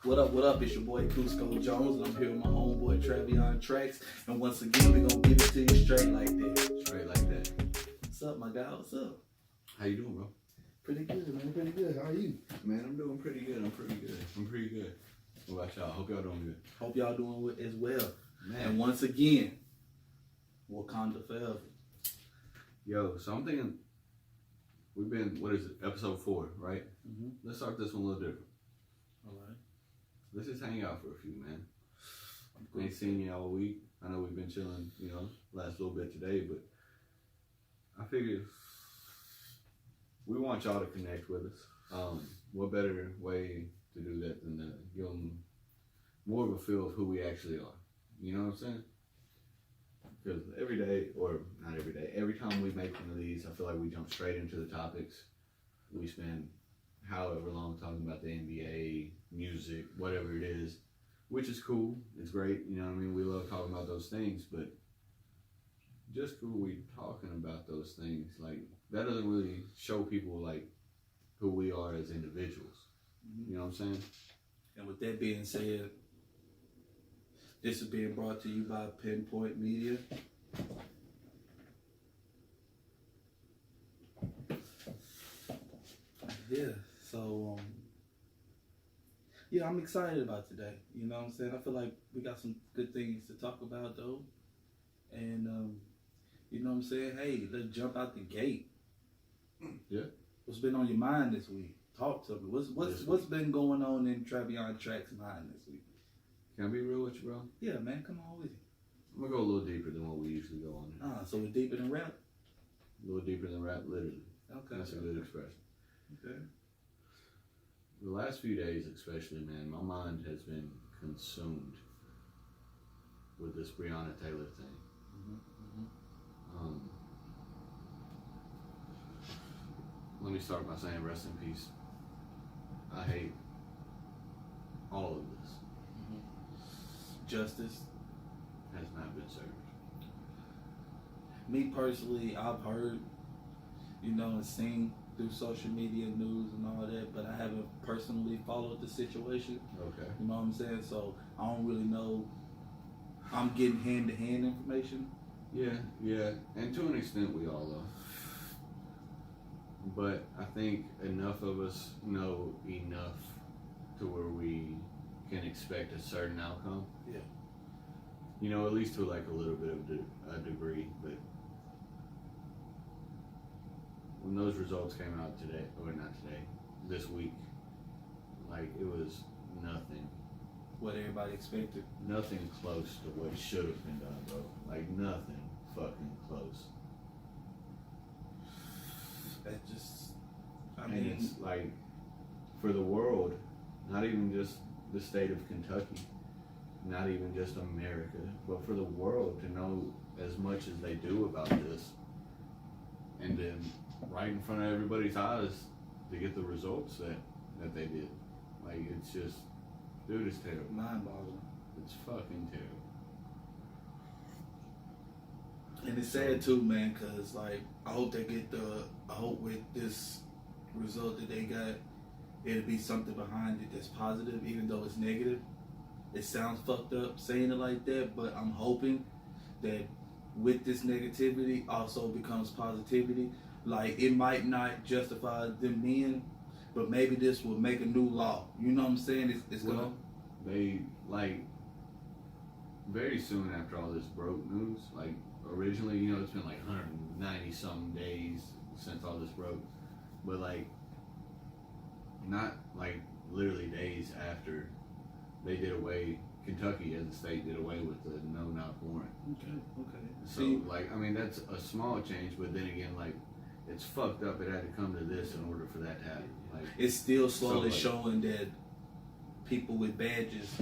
What up? It's your boy CuscoJones, and I'm here with my homeboy TravionTraxx. And once again, we're gonna give it to you straight like that. Straight like that. What's up, my guy? What's up? How you doing, bro? Pretty good, man. Pretty good. How are you? Man, I'm doing pretty good. I'm pretty good. What about y'all? Hope y'all doing good. Hope y'all doing as well. Man. And once again, Wakanda forever. Yo, so I'm thinking, we've been, what is it, episode 4, right? Mm-hmm. Let's start this one a little different. All right. Let's just hang out for a few, man. I ain't seen you all week. I know we've been chilling, last little bit today, but I figured we want y'all to connect with us. What better way to do that than to give them more of a feel of who we actually are? You know what I'm saying? Because every day, or not every day, every time we make one of these, I feel like we jump straight into the topics. We spend however long talking about the NBA, music, whatever it is, which is cool. It's great. You know what I mean? We love talking about those things, but just cool we talking about those things. Like, that doesn't really show people, like, who we are as individuals. Mm-hmm. You know what I'm saying? And with that being said, this is being brought to you by Pinpoint Media. Yeah, so I'm excited about today. You know what I'm saying? I feel like we got some good things to talk about though. And you know what I'm saying? Hey, let's jump out the gate. Yeah. What's been on your mind this week? Talk to me. What's been going on in TravionTraxx's mind this week? Can I be real with you, bro? Yeah, man, come on with you. I'm gonna go a little deeper than what we usually go on. So we're deeper than rap? A little deeper than rap, literally. Okay. That's a good expression. Okay. The last few days especially, man, my mind has been consumed with this Breonna Taylor thing. Mm-hmm. Let me start by saying rest in peace. I hate all of this. Justice has not been served. Me personally, I've heard, and seen through social media, news and all that, but I haven't personally followed the situation. Okay. You know what I'm saying? So I don't really know. I'm getting hand-to-hand information. Yeah, and to an extent we all are. But I think enough of us know enough to where we can expect a certain outcome. Yeah. At least to like a little bit of a degree, but when those results came out today, or not today, this week, like it was nothing. What everybody expected. Nothing close to what should have been done, bro. Like nothing fucking close. That just, and it's like, for the world, not even just the state of Kentucky, not even just America, but for the world to know as much as they do about this, and then right in front of everybody's eyes to get the results that they did. Like, it's just, dude, it's terrible. Mind-boggling. It's fucking terrible. And it's sad too, man, cause like I hope with this result that they got, it'll be something behind it that's positive, even though it's negative. It sounds fucked up saying it like that, but I'm hoping that with this negativity also becomes positivity. Like, it might not justify them being, but maybe this will make a new law. You know what I'm saying? It's well, gonna. They, like, very soon after all this broke news, like, originally, it's been like 190 something days since all this broke, but like, not like literally days after they did away, Kentucky as a state did away with the no-knock warrant. Okay. So, like, I mean, that's a small change, but then again, like, it's fucked up. It had to come to this in order for that to happen. Like, it's still slowly showing that people with badges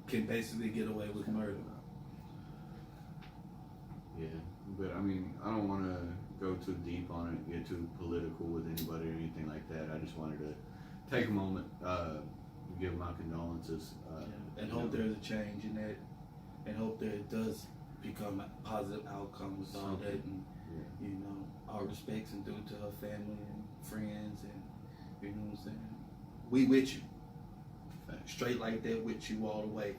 can basically get away with murder. Yeah, but I mean, I don't want to go too deep on it, get too political with anybody or anything like that. I just wanted to take a moment, give my condolences. And hope there's a change in that, and hope that it does become a positive outcome with all that. And, our respects and due to her family and friends, and you know what I'm saying? We with you. Facts. Straight like that with you all the way.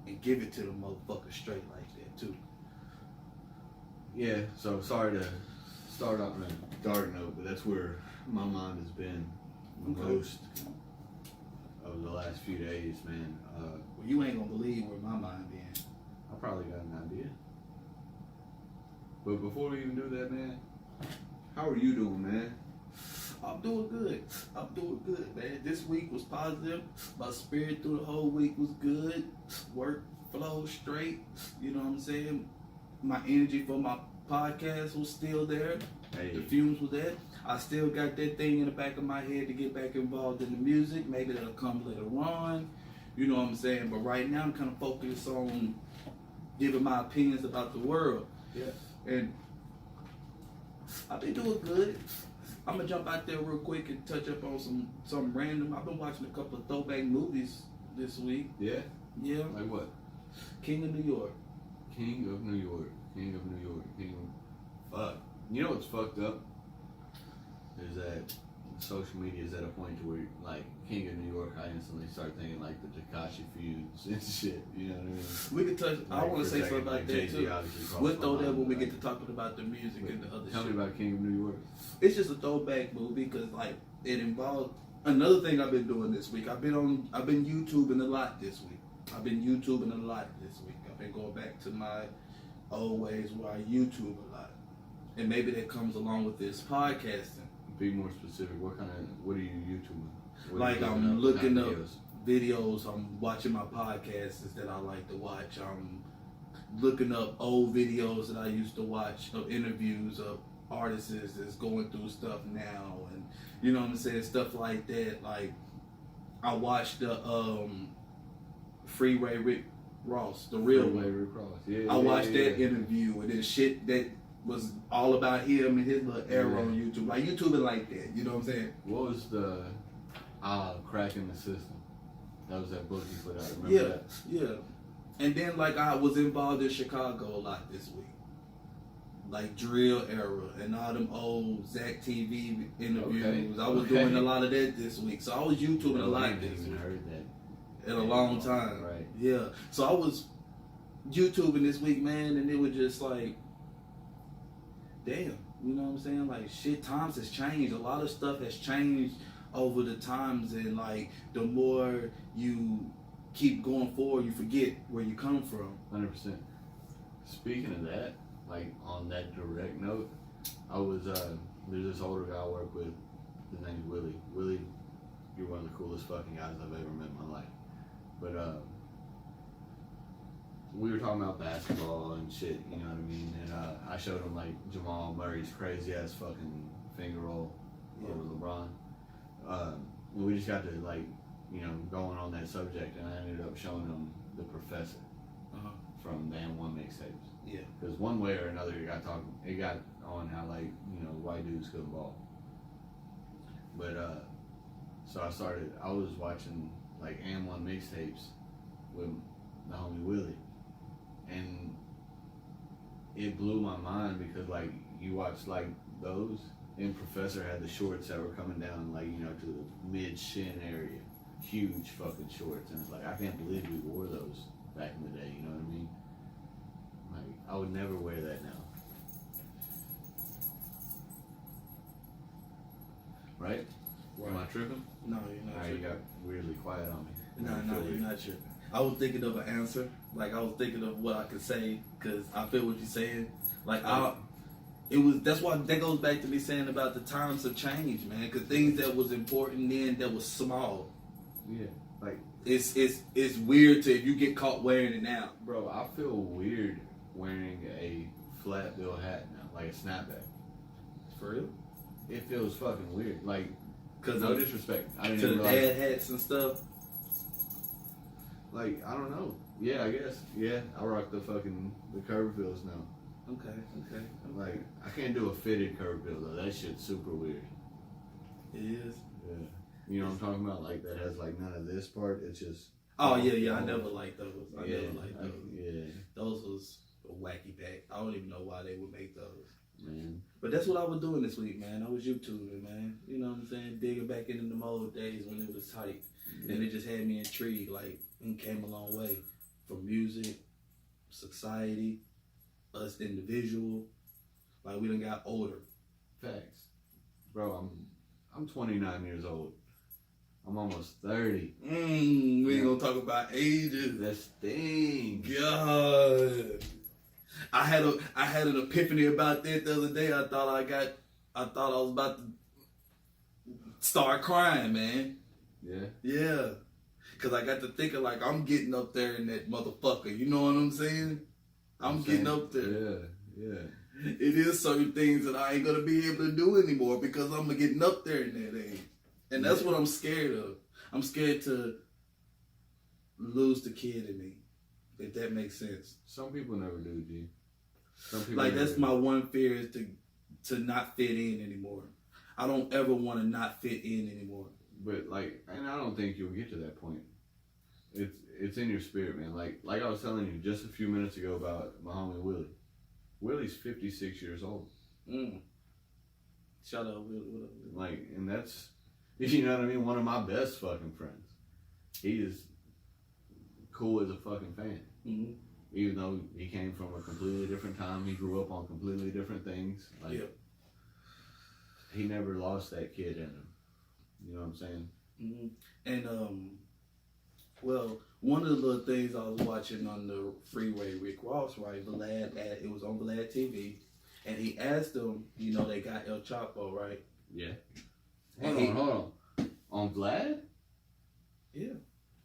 And give it to the motherfucker straight like that too. Yeah, so sorry to start out on a dark note, but that's where my mind has been most of the last few days, man. Well, you ain't gonna believe where my mind been. I probably got an idea. But before we even do that, man, how are you doing, man? I'm doing good, man. This week was positive. My spirit through the whole week was good. Work flowed straight. You know what I'm saying? My energy for my podcast was still there. Hey. The fumes were there. I still got that thing in the back of my head to get back involved in the music. Maybe that'll come later on. You know what I'm saying? But right now I'm kind of focused on giving my opinions about the world. Yeah. And I've been doing good. I'm gonna jump out there real quick and touch up on some random. I've been watching a couple of throwback movies this week. Yeah? Yeah. Like what? King of New York. King of New York. King of New York. Fuck. You know what's fucked up? Is that social media is at a point to where, like, King of New York, I instantly start thinking, like, the Tekashi feuds and shit. You know what I mean? We could touch. I Like, want to for say a second, something about like, that Jay-Z too. obviously crossed We'll my throw that mind, when we like- get to talking about the music and the other Tell shit. me about King of New York. It's just a throwback movie because like it involved another thing I've been doing this week. I've been YouTubing a lot this week. I've been going back to my old ways where I YouTube a lot, and maybe that comes along with this podcasting. Be more specific. What are you YouTubing? What are Like you I'm looking What up kind of videos. I'm watching my podcasts that I like to watch. I'm looking up old videos that I used to watch of interviews of artists that's going through stuff now, and you know what I'm saying, stuff like that. Like I watched the Freeway Rick Ross, the real Freeway one. Rick Ross. Yeah, I watched that yeah. interview and then shit that was all about him and his little era on YouTube. Like YouTubing like that, you know what I'm saying? What was the Cracking the System? That was that book he put out. Remember that? Yeah. And then like I was involved in Chicago a lot this week. Like drill era and all them old Zach TV interviews. Okay. I was doing a lot of that this week. So I was YouTubing a I lot ain't this even week. heard that In a long time. Right. Yeah. So I was YouTubing this week, man, and it was just like, damn, you know what I'm saying? Like shit, times has changed. A lot of stuff has changed over the times, and like the more you keep going forward, you forget where you come from. 100%. Speaking of that, like on that direct note, I was there's this older guy I work with. His name's Willie. Willie, you're one of the coolest fucking guys I've ever met in my life. But we were talking about basketball and shit, you know what I mean? And I showed him like Jamal Murray's crazy ass fucking finger roll over LeBron. And we just got to like, you know, going on that subject, and I ended up showing him The Professor from the M1 mixtapes. Yeah. Because one way or another, it got on how like, you know, white dudes could ball. But so I was watching like M1 mixtapes with the homie Willie, and it blew my mind because like you watch like those, and Professor had the shorts that were coming down like, you know, to the mid shin area, huge fucking shorts, and it's like I can't believe we wore those back in the day, you know what I mean? Like I would never wear that now. Right? Am I tripping? No, you're not Alright, you tripping. got weirdly quiet on me. No, you're not tripping. I was thinking of an answer. Like I was thinking of what I could say because I feel what you're saying. Like that's why that goes back to me saying about the times have changed, man. Because things that was important then that was small. Yeah, like it's weird to if you get caught wearing it now. bro, I feel weird wearing a flat bill hat now, like a snapback. For real? It feels fucking weird. Like, Cause no disrespect, I didn't to the even realize. dad hats and stuff. Like, I don't know. Yeah, I guess. Yeah, I rock the curve bills now. Okay. Like, I can't do a fitted curve bill though. That shit's super weird. It is. Yeah. You know what I'm talking about? Like that has like none of this part. It's just. Oh yeah. I never liked those. I Yeah, never liked those. yeah. Those was a wacky pack. I don't even know why they would make those. Man. But that's what I was doing this week, man. I was YouTubing, man. You know what I'm saying? Digging back into the old days when it was tight. and it just had me intrigued. Like, we came a long way from music, society, us individual. Like, we done got older. Facts, bro. I'm 29 years old. I'm almost 30. We ain't gonna talk about ages. That's thing. God, I had an epiphany about that the other day. I thought I was about to start crying, man. Yeah. Yeah. Cause I got to thinking like I'm getting up there in that motherfucker. You know what I'm saying? I'm getting up there. Yeah, yeah. It is certain things that I ain't gonna be able to do anymore because I'm getting up there in that age. And that's what I'm scared of. I'm scared to lose the kid in me. If that makes sense. Some people never do, G. Some people Like never that's do. my one fear is to not fit in anymore. I don't ever want to not fit in anymore. But like, and I don't think you'll get to that point. It's in your spirit, man. Like I was telling you just a few minutes ago about my homie Willie. Willie's 56 years old. Shout out Willie. What up, Willie? Like, and that's, you know what I mean? One of my best fucking friends. He is cool as a fucking fan. Mm-hmm. Even though he came from a completely different time, he grew up on completely different things. Like, Yeah. he never lost that kid in him. You know what I'm saying? Mm-hmm. And well, one of the little things I was watching on the freeway, Rick Ross, right? Vlad, it was on Vlad TV, and he asked them, you know, they got El Chapo, right? Yeah. And Hold on. On Vlad? Yeah.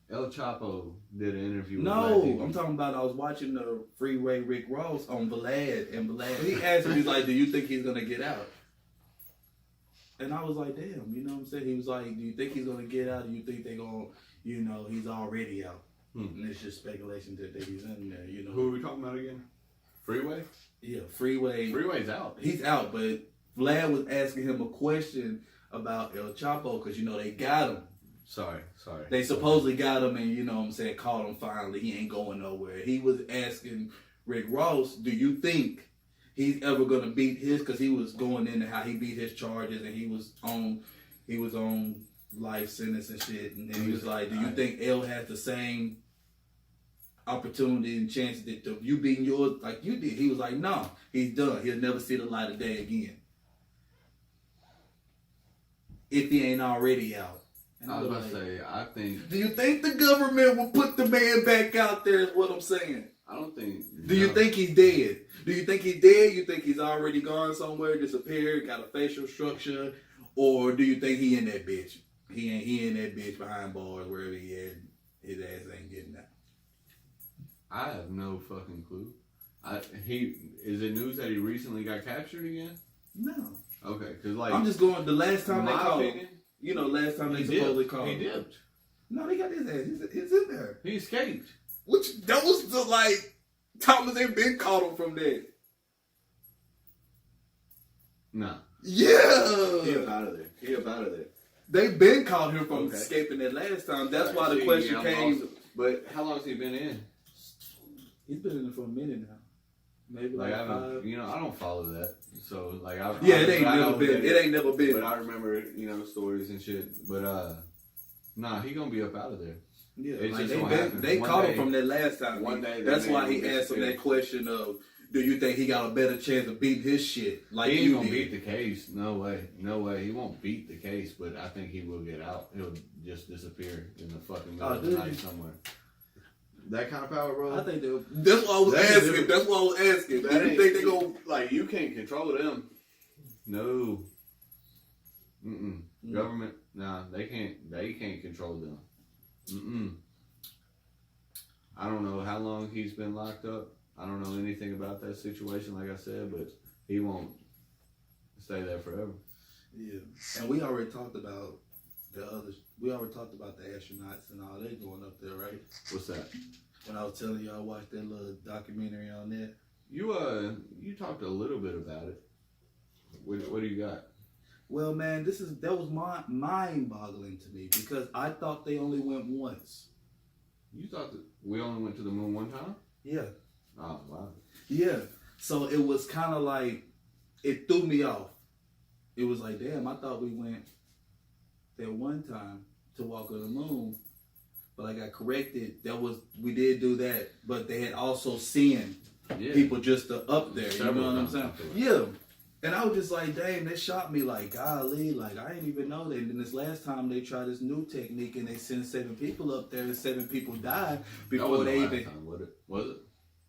El Chapo did an interview with No, Vlad TV. I'm talking about I was watching the freeway Rick Ross on Vlad, and Vlad, he asked me, he's like, do you think he's gonna get out? And I was like, damn, you know what I'm saying? He was like, do you think he's gonna get out? Do you think they're gonna, you know, he's already out? And it's just speculation that he's in there, you know. Who are we talking about again? Freeway? Yeah, freeway. Freeway's out. He's out, but Vlad was asking him a question about El Chapo because, you know, they got him. Sorry. They supposedly got him and, you know what I'm saying, caught him finally. He ain't going nowhere. He was asking Rick Ross, do you think he's ever going to beat his, because he was going into how he beat his charges and he was on life sentence and shit. And then he was like, do you think El has the same opportunity and chance that you beating yours like you did? He was like, no, he's done. He'll never see the light of day again. If he ain't already out. And I was about to say, I think... Do you think the government will put the man back out there is what I'm saying? I don't think... Do you think he's dead? Do you think he's dead? You think he's already gone somewhere, disappeared, got a facial structure? Or do you think he in that bitch? He in that bitch behind bars, wherever he is, his ass ain't getting out. I have no fucking clue. Is it news that he recently got captured again? No. Okay, because like... I'm just going, the last time they my called, opinion, you know, last time they he supposedly dipped. called. He dipped. No, they got his ass. He's in there. He escaped. Which, that was the, like, Thomas ain't been caught him from that. No. Yeah. He up out of there. They been caught him from Okay. escaping that last time. That's why the See, question I'm came. also- but how long has he been in? He's been in it for a minute now. Nah, Maybe Like, like I 5. don't, you know, I don't follow that. So, like, It ain't never been. But I remember, you know, stories and shit. But, nah, he gonna be up out of there. Yeah, It's like just gonna happen. they One caught day- him from that last time. one day that That's man why he will asked him disappear. that question of, do you think he got a better chance of beating his shit like He ain't you gonna did? beat the case. No way. He won't beat the case, but I think he will get out. He'll just disappear in the fucking middle of the dude. night somewhere. That kind of power, bro. I think that's what I was asking. That's what I was asking. Do you think they go like you can't control them? No. Government, nah, they can't control them. I don't know how long he's been locked up. I don't know anything about that situation, like I said, but he won't stay there forever. Yeah, and we already talked about the others. We already talked about the astronauts and all they going up there, right? What's that? When I was telling you I watched that little documentary on that. You talked a little bit about it. What do you got? Well, man, that was mind-boggling to me because I thought they only went once. You thought that we only went to the moon one time? Yeah. Oh, wow. Yeah. So it was kind of like, it threw me off. It was like, damn, I thought we went that one time to walk on the moon. but I got corrected. We did do that, but they had also seen Yeah. people just up there. Several you know what I'm times, saying? Yeah. And I was just like, dang, they shot me like, golly, like I didn't even know that. And then this last time they tried this new technique and they sent 7 people up there and 7 people died before they even. Was it?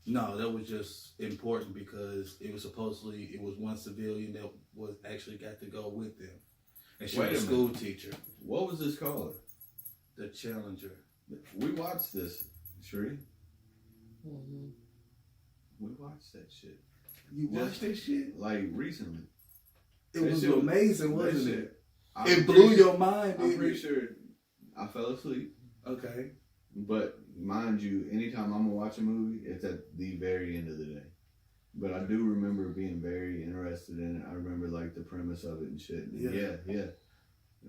No, that was just important because it was one civilian that was actually got to go with them. And she was a school teacher. What was this called? The Challenger. We watched this, Sheree. Mm-hmm. We watched that shit. You watched that shit? Like recently. It was amazing, wasn't it? I'm It blew your mind, I'm didn't pretty it? sure I fell asleep. Okay. But mind you, anytime I'm gonna watch a movie, it's at the very end of the day. But I do remember being very interested in it. I remember like the premise of it and shit. Yeah.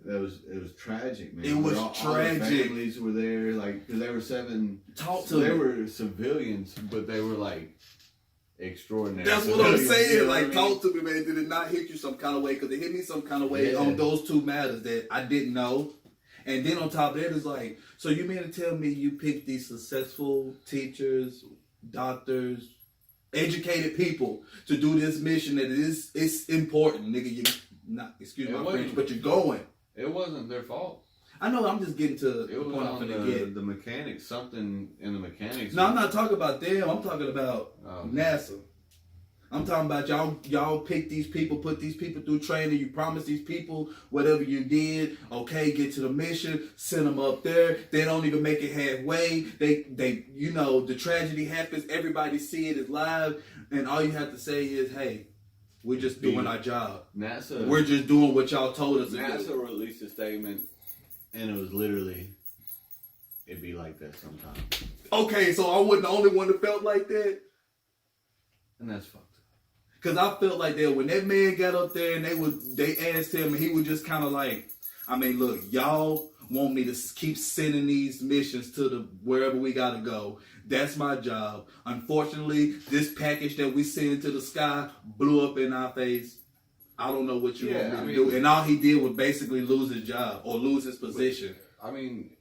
It was tragic, man. It was tragic. tragic. All the families were there, like, because there were 7. They were civilians, but they were like extraordinary. That's what I'm saying. You know Like, what I mean? talk to me, man. Did it not hit you some kind of way? Because it hit me some kind of way on those 2 matters that I didn't know. And then on top of that, it's like, so you mean to tell me you picked these successful teachers, doctors, educated people to do this mission that it's important, nigga. You not excuse my French, but you're going. It wasn't their fault. I know. I'm just getting to It the was point I'm on gonna get. the mechanics. Something in the mechanics. No, I'm not talking about them. I'm talking about Oh. NASA. I'm talking about y'all pick these people, put these people through training. You promise these people whatever you did. Okay, get to the mission, send them up there. They don't even make it halfway. They you know, the tragedy happens. Everybody see it is live, and all you have to say is, hey, we're just doing our job. NASA. We're just doing what y'all told us to NASA do. released a statement, and it was literally, it'd be like that sometimes. Okay, so I wasn't the only one that felt like that. And that's fucked up. Cause I felt like that when that man got up there and they asked him and he was just kind of like, I mean, look, y'all want me to keep sending these missions to the wherever we gotta go. That's my job. Unfortunately, this package that we sent to the sky blew up in our face. I don't know what you want me to do. And all he did was basically lose his job or lose his position. I mean,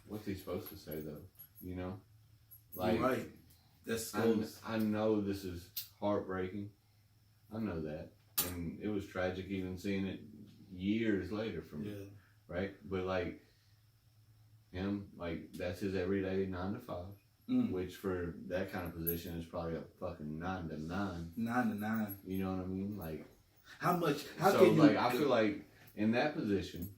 what's he supposed to say though? You know, like, you're right. That's I know this is heartbreaking. I know that, and it was tragic even seeing it years later from me, right? But like him, like that's his everyday 9 to 5, which for that kind of position is probably a fucking 9 to 9. 9 to 9. You know what I mean? Like how much? I feel like in that position,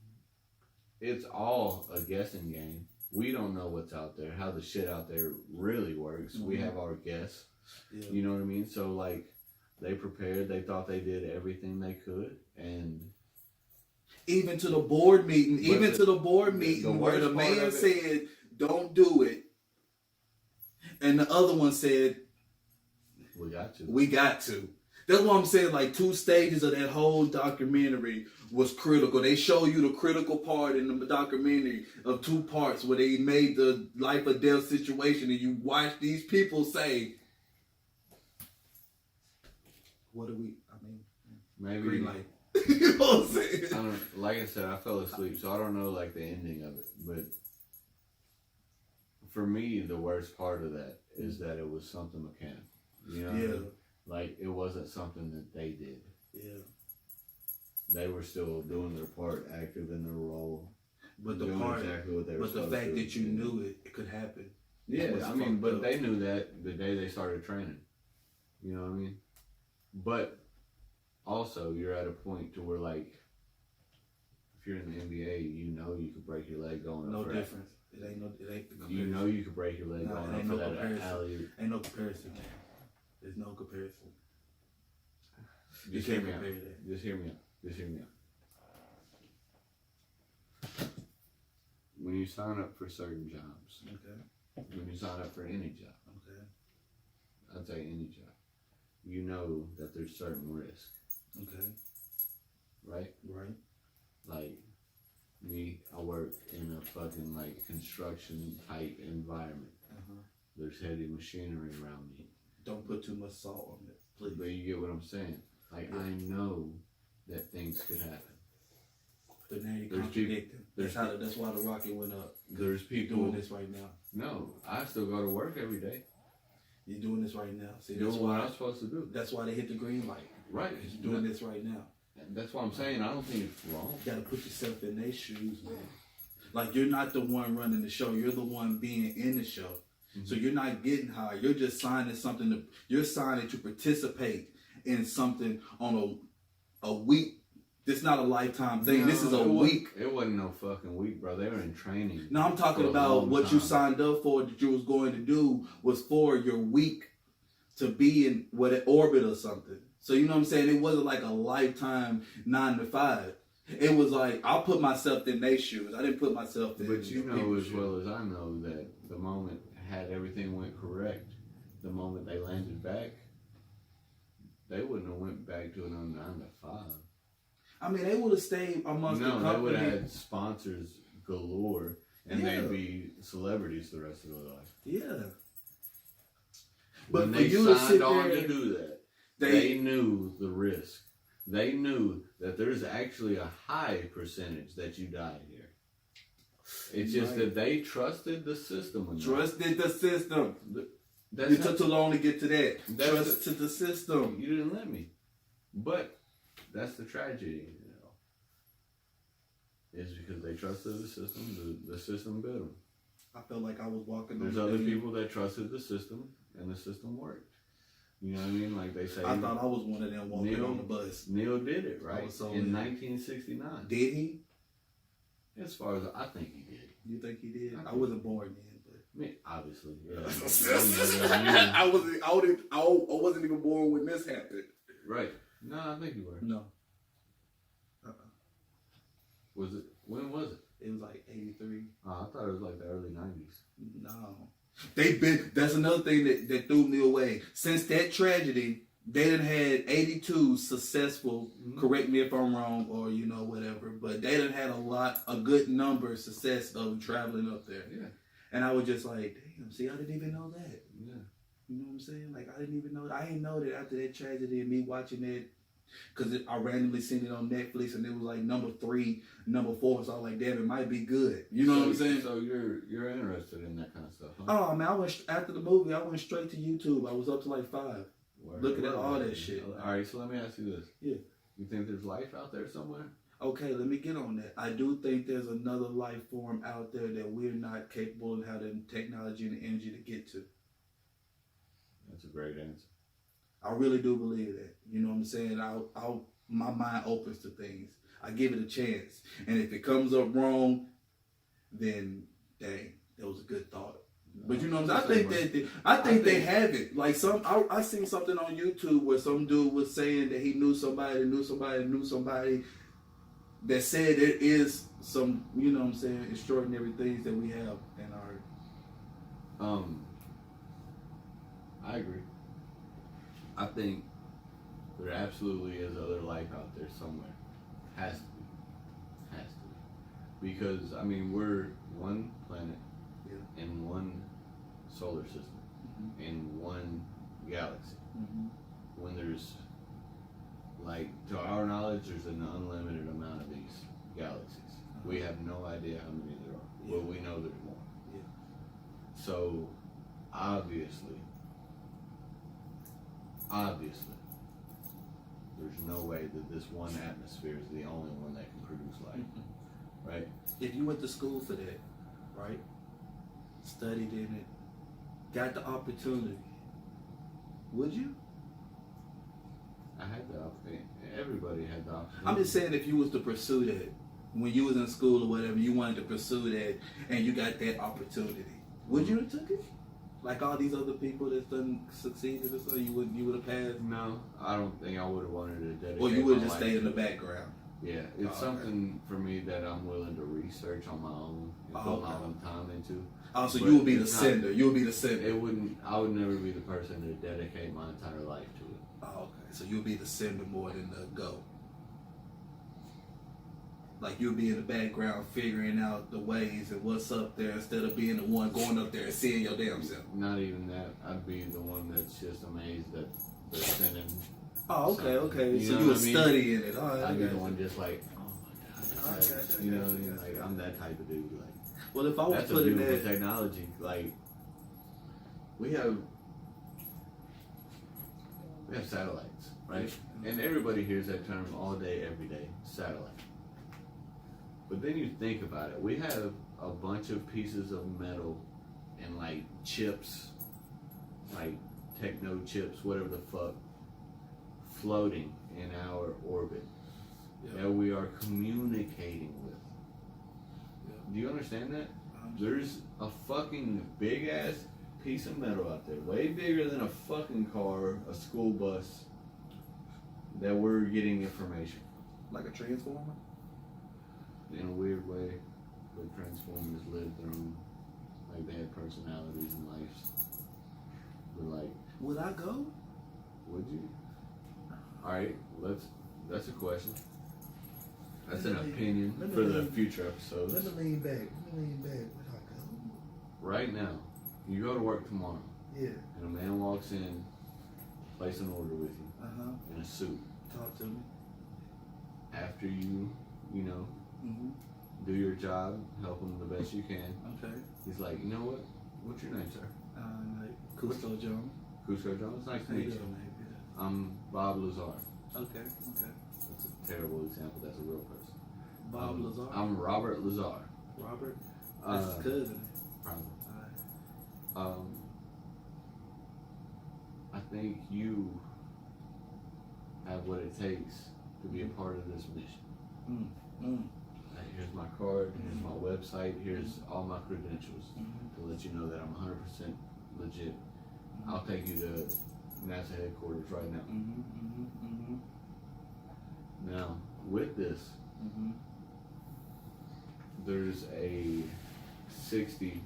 it's all a guessing game. We don't know what's out there, how the shit out there really works. We have our guess. Yeah. You know what I mean? So, like, they prepared. They thought they did everything they could. And even to the board meeting, where the man said, don't do it. And the other one said, we got to. We got to. That's what I'm saying. Like 2 stages of that whole documentary was critical. They show you the critical part in the documentary of 2 parts where they made the life or death situation, and you watch these people say, "What do we?" I mean, maybe green light. You know what I'm saying? I don't. Like I said, I fell asleep, so I don't know like the ending of it. But for me, the worst part of that is that it was something mechanical. You know? What I mean? Like, it wasn't something that they did. Yeah. They were still doing their part, active in their role. But the fact that you knew it could happen. Yeah, I mean, but they knew that the day they started training. You know what I mean? But also, you're at a point to where, like, if you're in the NBA, you know you could break your leg going up. No difference. It ain't the comparison. You know you could break your leg going up for that alley. Ain't no comparison. There's no comparison. Just hear me out. Just hear me out. Just hear me out. When you sign up for certain jobs, when you sign up for any job, I'd say any job, you know that there's certain risk. Right? Right. Like me, I work in a fucking like construction type environment. There's heavy machinery around me. Don't put too much salt on it, please. But you get what I'm saying. Like, I know that things could happen. So now you're There's contradicting. there's That's why the rocket went up. There's You're people doing this right now. No, I still go to work every day. You're doing this right now. See, Doing what I'm supposed to do. That's why they hit the green light. Right. You're doing this right now. That's what I'm saying. I don't think it's wrong. You gotta put yourself in their shoes, man. Like, you're not the one running the show. You're the one being in the show. Mm-hmm. So you're not getting high. You're just signing something. You're signing to participate in something on a week. This is not a lifetime thing. No, this is a week. It wasn't no fucking week, bro. They were in training. No, I'm talking about what you signed up for that you was going to do was for your week to be in an orbit or something. So you know what I'm saying? It wasn't like a lifetime 9 to 5. It was like, I'll put myself in their shoes. I didn't put myself in. But you know as well as I know that the moment had everything went correct, the moment they landed back, they wouldn't have went back to another 9 to 5. I mean, they would have stayed amongst the company. No, they would have had sponsors galore, and they'd be celebrities the rest of their life. Yeah. But when they signed on to do that, they knew the risk. They knew that there's actually a high percentage that you die here. It's just that they trusted the system. Trusted the system. It took too long to get to that. Trusted the system. You didn't let me. But that's the tragedy, you know. It's because they trusted the system. The system bit them. I felt like I was walking. There's other people that trusted the system, and the system worked. You know what I mean? Like they say. I thought I was one of them walking on the bus. Neil did it, right? In 1969. Did he? As far as I think he did. You think he did? I wasn't born then, but I mean, obviously, yeah. I wasn't even born when this happened. Right. No, I think you were. No. Was it? When was it? It was like 83. Oh, I thought it was like the early 90s. No. That's another thing that threw me away. Since that tragedy, they done had 82 successful, correct me if I'm wrong or, you know, whatever, but they done had a good number of success of traveling up there. Yeah. And I was just like, damn, see, I didn't even know that. Yeah. You know what I'm saying? Like, I didn't even know that. I didn't know that after that tragedy and me watching it, because I randomly seen it on Netflix and it was like number 3, number 4. So I was like, damn, it might be good. You know what I'm saying? So you're interested in that kind of stuff, huh? Oh, man, after the movie, I went straight to YouTube. I was up to like 5. Looking at all that shit. All right, so let me ask you this. Yeah. You think there's life out there somewhere? Okay, let me get on that. I do think there's another life form out there that we're not capable of having the technology and the energy to get to. That's a great answer. I really do believe that. You know what I'm saying? My mind opens to things. I give it a chance. And if it comes up wrong, then dang, that was a good thought. But you know what I'm saying? I think they have it. Like I seen something on YouTube where some dude was saying that he knew somebody that said there is some, you know what I'm saying, extraordinary things that we have in our. I agree. I think there absolutely is other life out there somewhere. Has to be. Because I mean, we're one planet. In one solar system, in one galaxy. When there's, like, to our knowledge, there's an unlimited amount of these galaxies. We have no idea how many there are. Well, we know there's more. So, obviously, there's no way that this one atmosphere is the only one that can produce life, right? If you went to school for that, right? Studied in it, got the opportunity, would you? I had the opportunity. Everybody had the opportunity. I'm just saying, if you was to pursue that, when you was in school or whatever, you wanted to pursue that, and you got that opportunity, would you have took it? Like all these other people that's done succeeded or something, you would have passed? No, I don't think I would have wanted to dedicate. Or you would have just stayed in the background. Yeah, it's something for me that I'm willing to research on my own and put my own time into. Oh, so you would be the sender. You would be the sender. I would never be the person to dedicate my entire life to it. Oh, okay. So you'll be the sender more than the go. Like you'll be in the background figuring out the ways and what's up there instead of being the one going up there and seeing your damn self. Not even that. I'd be the one that's just amazed that they're sending. Oh, okay. So you were studying it. Oh, I'd be the one just like, oh my God. You know, like I'm that type of dude. Like, well, if I was that's a putting beautiful that, technology. Like, we have satellites, right? And everybody hears that term all day, every day, satellite. But then you think about it. We have a bunch of pieces of metal and like chips, like techno chips, whatever the fuck, floating in our orbit that we are communicating with. Do you understand that? There's a fucking big ass piece of metal out there, way bigger than a fucking car, a school bus, that we're getting information like a transformer. in a weird way. But Transformers live their own, like they have personalities and lives. But like, would I go? would you? All right, that's a question. That's an opinion for the future episodes. Let me lean back. Would I go? Right now, you go to work tomorrow, Yeah. and a man walks in, place an order with you in a suit. Talk to me. After you know, Mm-hmm. do your job, help him the best you can. Okay. He's like, you know what? What's your name, sir? Like CuscoJones. CuscoJones. Nice to meet you. I'm Bob Lazar. Okay. That's a terrible example. That's a real person. Bob Lazar. I'm Robert Lazar. Robert. That's his cousin. Probably. Alright. I think you have what it takes to be a part of this mission. Like, here's my card, here's my website, here's all my credentials to let you know that I'm 100% legit. I'll take you to NASA headquarters right now. Now, with this, there's a 60%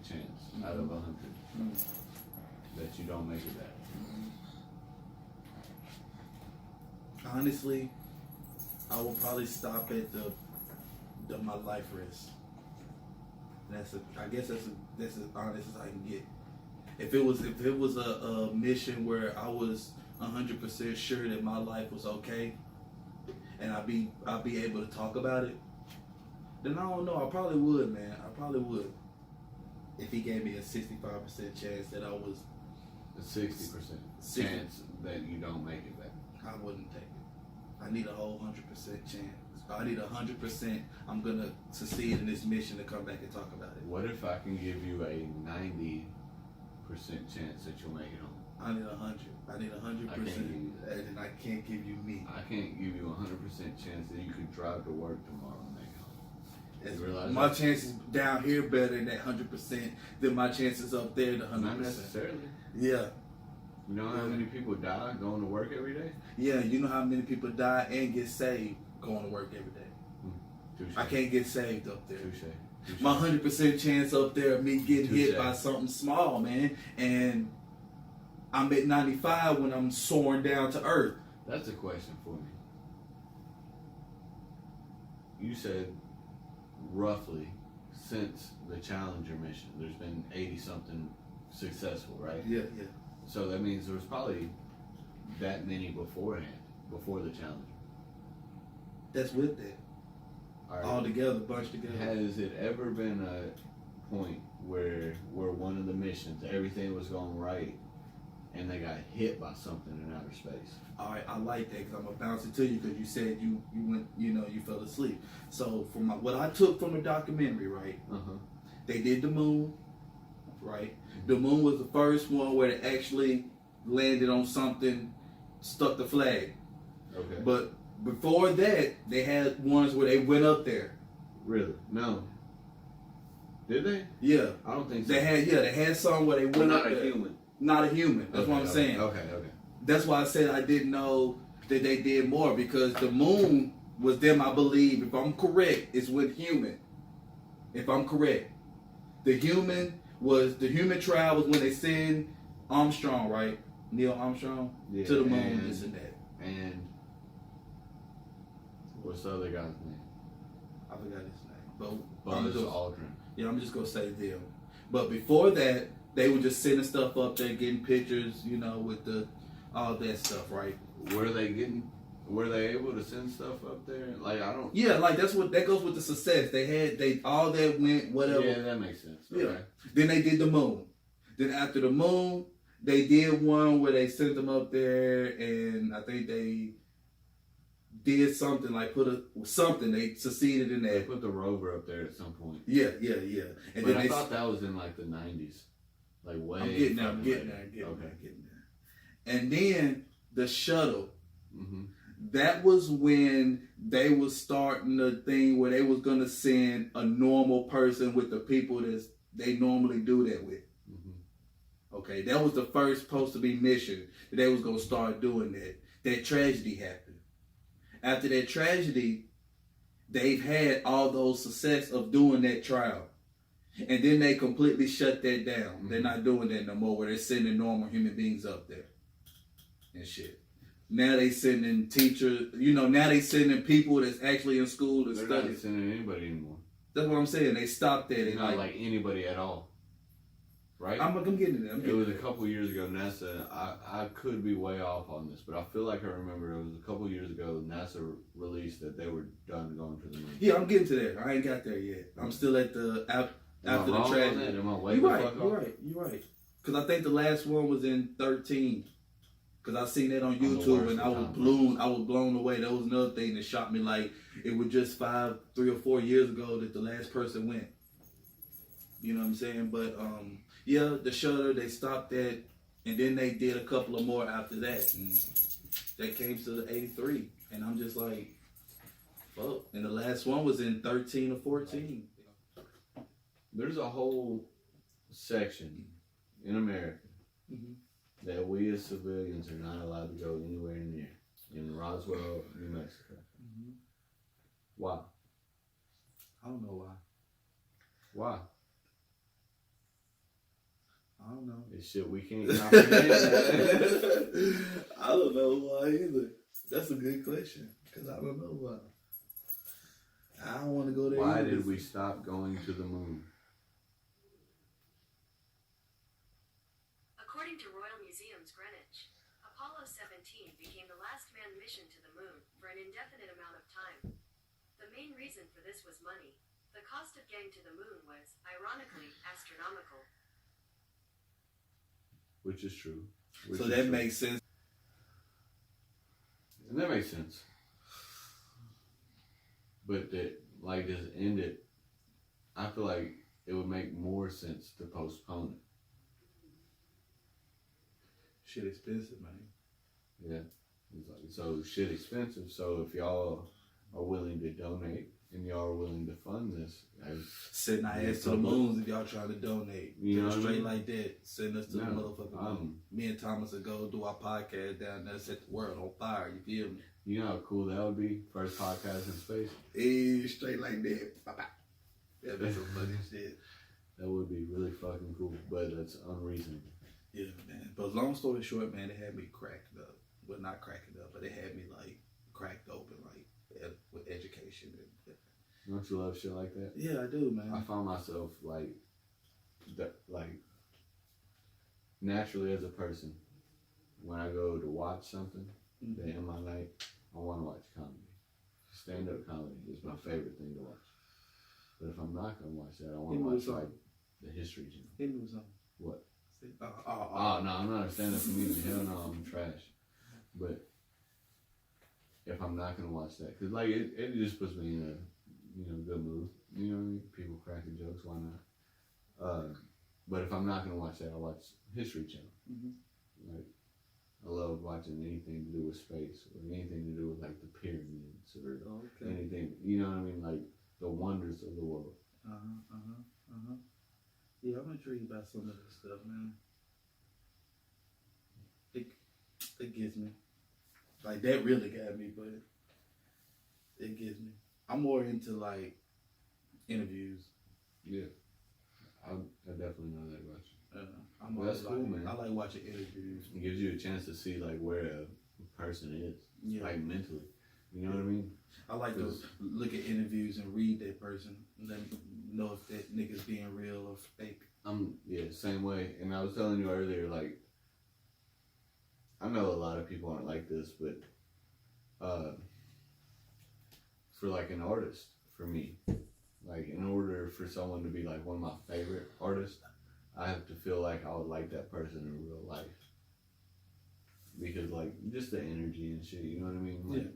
chance out of 100 that you don't make it back. Honestly, I will probably stop at the my life risk. I guess that's as honest as I can get. If it was a mission where I was 100% sure that my life was okay, and I'd be able to talk about it, then I don't know. I probably would, man. I probably would. If he gave me a 65% chance that I was A 60% chance that you don't make it back. I wouldn't take it. I need a whole 100% chance. I need 100%. I'm gonna succeed in this mission to come back and talk about it. What if I can give you a 90% chance that you'll make it home? I need 100. I need 100%. And I can't give you me. I can't give you a 100% chance that you could drive to work tomorrow and make it home. You realize My that? chances down here better than that 100% than my chances up there the 100%. Not necessarily. Yeah. You know how many people die going to work every day? Yeah, you know how many people die and get saved going to work every day. Touché. I can't get saved up there. Touché. My 100% chance up there of me getting hit by something small, man, and I'm at 95 when I'm soaring down to earth. That's a question for me. You said roughly since the Challenger mission, there's been 80 something successful, right? Yeah. So that means there was probably that many beforehand, before the Challenger. That's with that. All together, bunched together. Has it ever been a point where one of the missions, everything was going right, and they got hit by something in outer space? All right, I like that because I'm gonna bounce it to you because you said you went, you fell asleep. So from what I took from the documentary, right? They did the moon, right? The moon was the first one where they actually landed on something, stuck the flag. Okay. But before that, they had ones where they went up there. Really? No. Did they? Yeah. I don't think so. They had some where they went up there. Not a human. Not a human. That's what I'm saying. Okay. That's why I said I didn't know that they did more because the moon was them, I believe, if I'm correct, is with human. If I'm correct. The human trial was when they send Armstrong, right? Neil Armstrong to the moon, this and that. And what's the other guy's name? I forgot his name. But Buzz Aldrin. Yeah, I'm just gonna say them. But before that, they were just sending stuff up there, getting pictures, with all that stuff, right? Were they getting Were they able to send stuff up there? Like I don't. Yeah, like that goes with the success. They all that went whatever. Yeah, that makes sense. Yeah. Okay. Then they did the moon. Then after the moon, they did one where they sent them up there, and I think they did something like something. They succeeded in They that. put the rover up there at some point. Yeah. And But then I thought that was in like the 90s. Like way. I'm getting there. And then the shuttle. Mm-hmm. That was when they was starting the thing where they was gonna send a normal person with the people that they normally do that with. Mm-hmm. Okay, that was the first supposed to be mission that they was gonna start doing that. That tragedy happened. After that tragedy, they've had all those success of doing that trial. And then they completely shut that down. Mm-hmm. They're not doing that no more where they're sending normal human beings up there and shit. Now they sending teachers, now they sending people that's actually in school to They're study. not sending anybody anymore. That's what I'm saying. They stopped that. And not like anybody at all. Right? I'm getting it. It was a couple years ago, NASA, I could be way off on this, but I feel like I remember it was a couple years ago, NASA released that they were done going to the moon. Yeah, I'm getting to that. I ain't got there yet. I'm still at the, after the tragedy. Am I way You're the fuck off? You're right. Because I think the last one was in 13. Because I seen that on YouTube and I was blown away. That was another thing that shocked me. Like, it was just 3 or 4 years ago that the last person went. You know what I'm saying? But, yeah, the shuttle, they stopped that. And then they did a couple of more after that. And that came to the 83. And I'm just like, fuck. And the last one was in 13 or 14. There's a whole section in America that we as civilians are not allowed to go anywhere near in Roswell, New Mexico. Why? I don't know why. Why? I don't know. It's shit we can't comprehend. I don't know why either. That's a good question. Because I don't know why. I don't want to go there. Why either. did we stop going to the moon? According to Royal Museums Greenwich, Apollo 17 became the last manned mission to the moon for an indefinite amount of time. The main reason for this was money. The cost of getting to the moon was, ironically, astronomical. Which is true. So that makes sense. And that makes sense. But that, like, just end it, I feel like it would make more sense to postpone it. Shit expensive, man. Yeah. It's like, so shit expensive. So if y'all are willing to donate and y'all are willing to fund this, sending our ass to the moons if y'all trying to donate. You know straight what I mean? like that. Send us to the motherfucking moon. Me and Thomas will go do our podcast down there, set the world on fire. You feel me? You know how cool that would be? First podcast in space. Hey, straight like that. Bye-bye. That'd be some funny shit. That would be really fucking cool, but that's unreasonable. Yeah, man. But long story short, man, they had me cracked up. Well, not cracking up, but they had me like cracked open, like with education. Don't you love shit like that? Yeah, I do, man. I found myself like naturally as a person, when I go to watch something, day in my night, I want to watch comedy. Stand-up comedy is my favorite thing to watch. But if I'm not gonna watch that, I want to watch like the History Channel. Hit me with something. What? Oh, no, I'm not a stand-up comedian. Hell no, I'm trash. But if I'm not gonna watch that, cause like it just puts me in a good mood. You know what I mean? People cracking jokes, why not? But if I'm not gonna watch that, I'll watch History Channel. Like I love watching anything to do with space or anything to do with like the pyramids or anything. You know what I mean? Like the wonders of the world. Yeah, I'm intrigued by some of this stuff, man. It gets me. Like, that really got me, but it gets me. I'm more into, like, interviews. Yeah. I definitely know that about you. That's cool, man. I like watching interviews. It gives you a chance to see, like, where a person is. Yeah. Like, mentally. You know what I mean? I like to look at interviews and read that person and then know if that nigga's being real or fake. Yeah, same way. And I was telling you earlier, like, I know a lot of people aren't like this, but for like an artist for me. Like in order for someone to be like one of my favorite artists, I have to feel like I would like that person in real life. Because like just the energy and shit, you know what I mean? Like,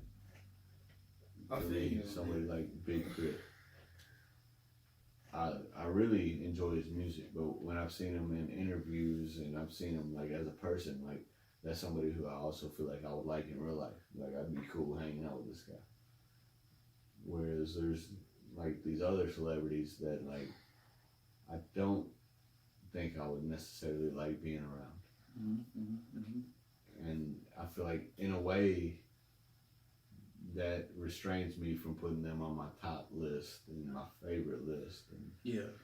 I for feel me, you, somebody man. like Big Crit. I really enjoy his music, but when I've seen him in interviews and I've seen him like as a person, like that's somebody who I also feel like I would like in real life. Like I'd be cool hanging out with this guy. Whereas there's like these other celebrities that like I don't think I would necessarily like being around. And I feel like in a way that restrains me from putting them on my top list and my favorite list and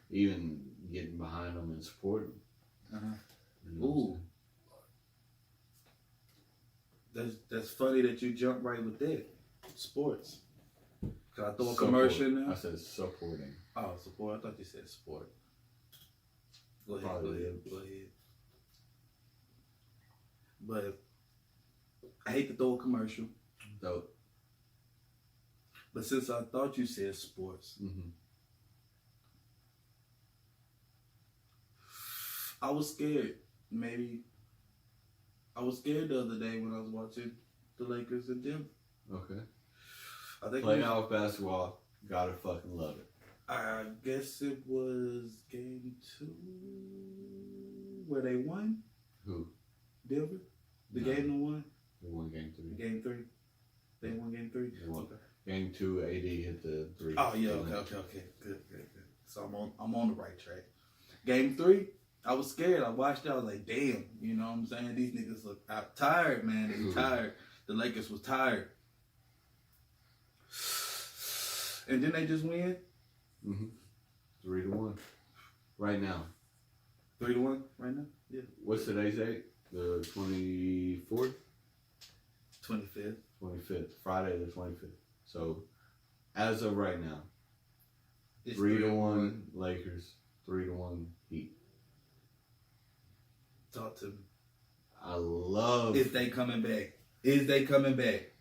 even getting behind them and supporting them. You know what I'm saying? That's funny that you jump right with that. Sports. Can I throw a Support. commercial in there? I said supporting. Oh, support. I thought you said sport. Go ahead. Probably. Go ahead. But I hate to throw a commercial. Dope. But since I thought you said sports, I was scared. I was scared the other day when I was watching the Lakers in Denver. Okay. I think Playoff basketball, gotta fucking love it. I guess it was game 2 where they won. Who? Denver. The No. game they won. They won game 3. Game 3. They won game 3. They won. Okay. Game 2, AD hit the 3. Oh yeah. Okay. Good. So I'm on the right track. Game 3. I was scared. I watched it. I was like, damn. You know what I'm saying? These niggas look out tired, man. They were tired. The Lakers was tired. And then they just win. 3-1. Right now. 3-1 right now? Yeah. What's today's date? The 24th? 25th. 25th. Friday the 25th. So, as of right now, It's 3-1 Lakers, 3-1 Heat. Talk to me. I love. Is they coming back? Is they coming back?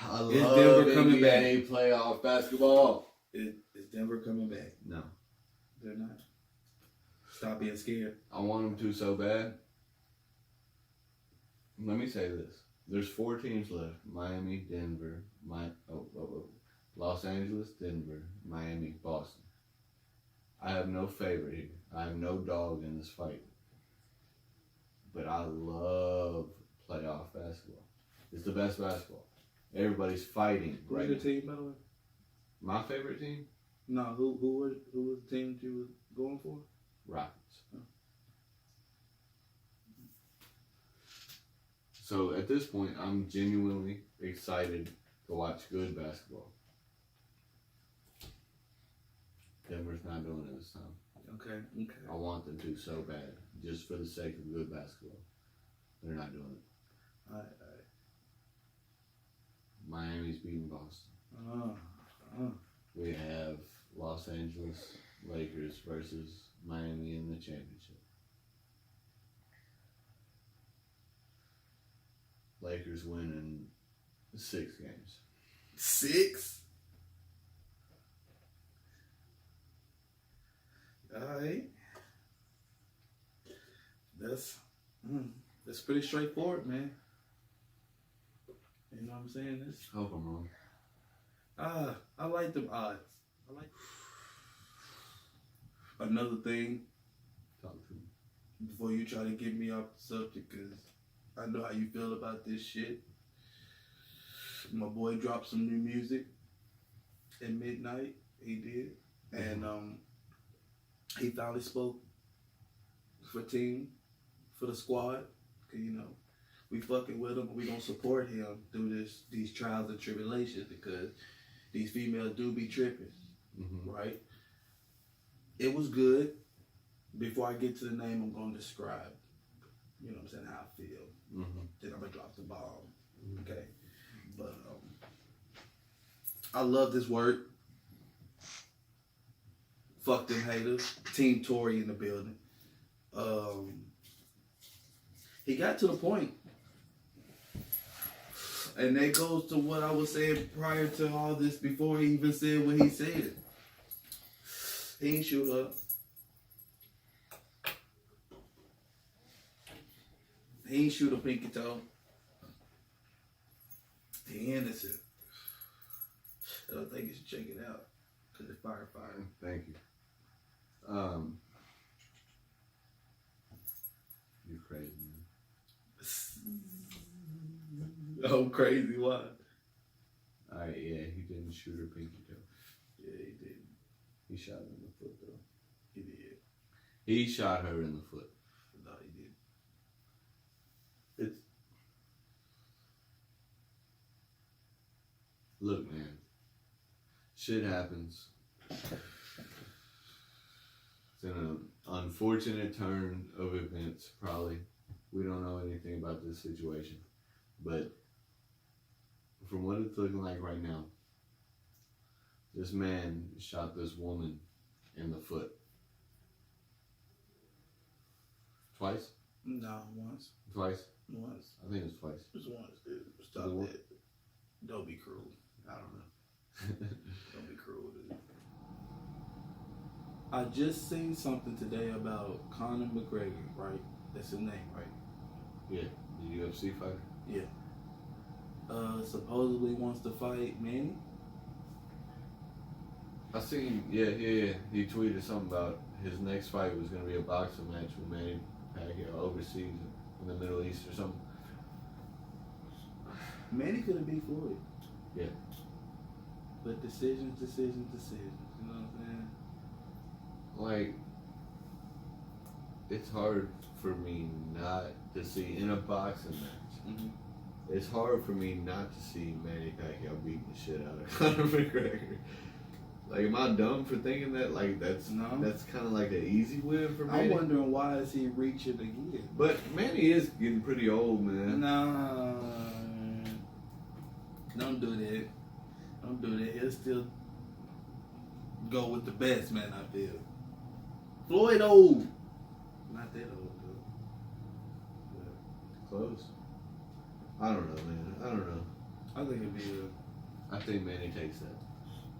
I Is love Denver coming NBA playoff basketball. Is Denver coming back? No. They're not. Stop being scared. I want them to so bad. Let me say this. There's 4 teams left. Miami, Denver, Los Angeles, Denver, Miami, Boston. I have no favorite here. I have no dog in this fight. But I love playoff basketball. It's the best basketball. Everybody's fighting Who's right your now. team, by the way? My favorite team? No, who was the team that you were going for? Rockets. So at this point, I'm genuinely excited to watch good basketball. Denver's not doing it this time. Okay. I want them to so bad, just for the sake of good basketball. They're not doing it. All right. Miami's beating Boston. We have Los Angeles Lakers versus Miami in the championship. Lakers win in 6 games. 6? Alright. That's pretty straightforward, man. You know what I'm saying? Hope I'm wrong. I like them odds. Another thing, Talk to me. before you try to get me off the subject, because I know how you feel about this shit. My boy dropped some new music at midnight. He did. And he finally spoke for team, for the squad. You know, we fucking with him. We gonna support him through these trials and tribulations, because these females do be tripping, right? It was good. Before I get to the name, I'm gonna describe, you know what I'm saying, how I feel. Then I'm gonna drop the bomb. Okay. But I love this word. Fuck them haters. Team Tory in the building. He got to the point And that goes to what I was saying prior to all this, before he even said what he said. He ain't shoot her. He ain't shoot a pinky toe. He innocent. I don't think you should check it out. Because it's fire. Thank you. You're crazy, man. Oh, crazy. Why? Alright, yeah, he didn't shoot her pinky toe. Yeah, he did. He shot her in the foot, though. He did. He shot her in the foot. No, he did. It's... Look, man. Shit happens. It's an unfortunate turn of events, probably. We don't know anything about this situation. But from what it's looking like right now, this man shot this woman in the foot. Twice? No, once. Twice? Once. I think it's twice. Just once. Dude. Stop that. Don't be cruel. I don't know. Don't be cruel, dude. I just seen something today about Conor McGregor, right? That's his name, right? Yeah, the UFC fighter. Yeah. Supposedly wants to fight Manny. I seen, yeah. He tweeted something about his next fight was going to be a boxing match with Manny Pacquiao overseas in the Middle East or something. Manny could have beat Floyd. Yeah. But decisions. You know what I'm saying? Like, it's hard for me not to see in a boxing match. Mm-hmm. It's hard for me not to see Manny Pacquiao beating the shit out of Conor McGregor. Like, am I dumb for thinking that? Like, that's kind of like an easy win for Manny. I'm wondering why is he reaching again? But Manny is getting pretty old, man. Nah, don't do that. Don't do that. He'll still go with the best, man. I feel. Floyd old, not that old though. Close. I don't know, man. I don't know. I think it'd be I think Manny takes that.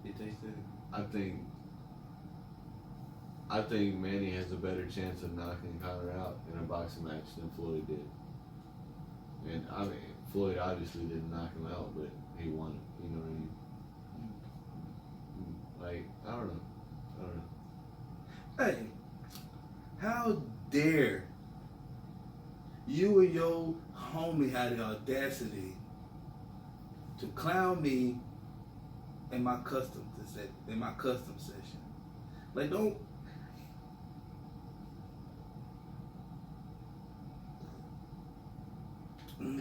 he takes that. I think Manny has a better chance of knocking Conor out in a boxing match than Floyd did. And I mean, Floyd obviously didn't knock him out, but he won it. You know what I mean? Like, I don't know. Hey, how dare you and your homie had the audacity to clown me in my custom session? Like, don't.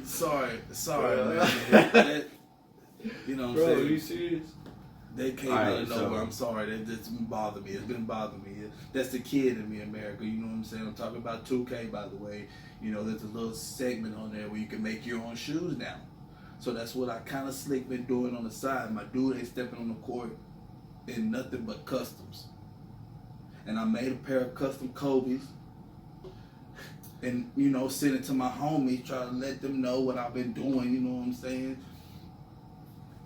Sorry, man. You know what I'm Bro, saying? are you serious? They came Alright, out of nowhere. so- I'm sorry. That's been bothering me. It's been bothering me. That's the kid in me, America. You know what I'm saying? I'm talking about 2K, by the way. You know, there's a little segment on there where you can make your own shoes now. So that's what I kind of slick been doing on the side. My dude ain't stepping on the court in nothing but customs. And I made a pair of custom Kobe's. And, you know, send it to my homies, try to let them know what I've been doing, you know what I'm saying?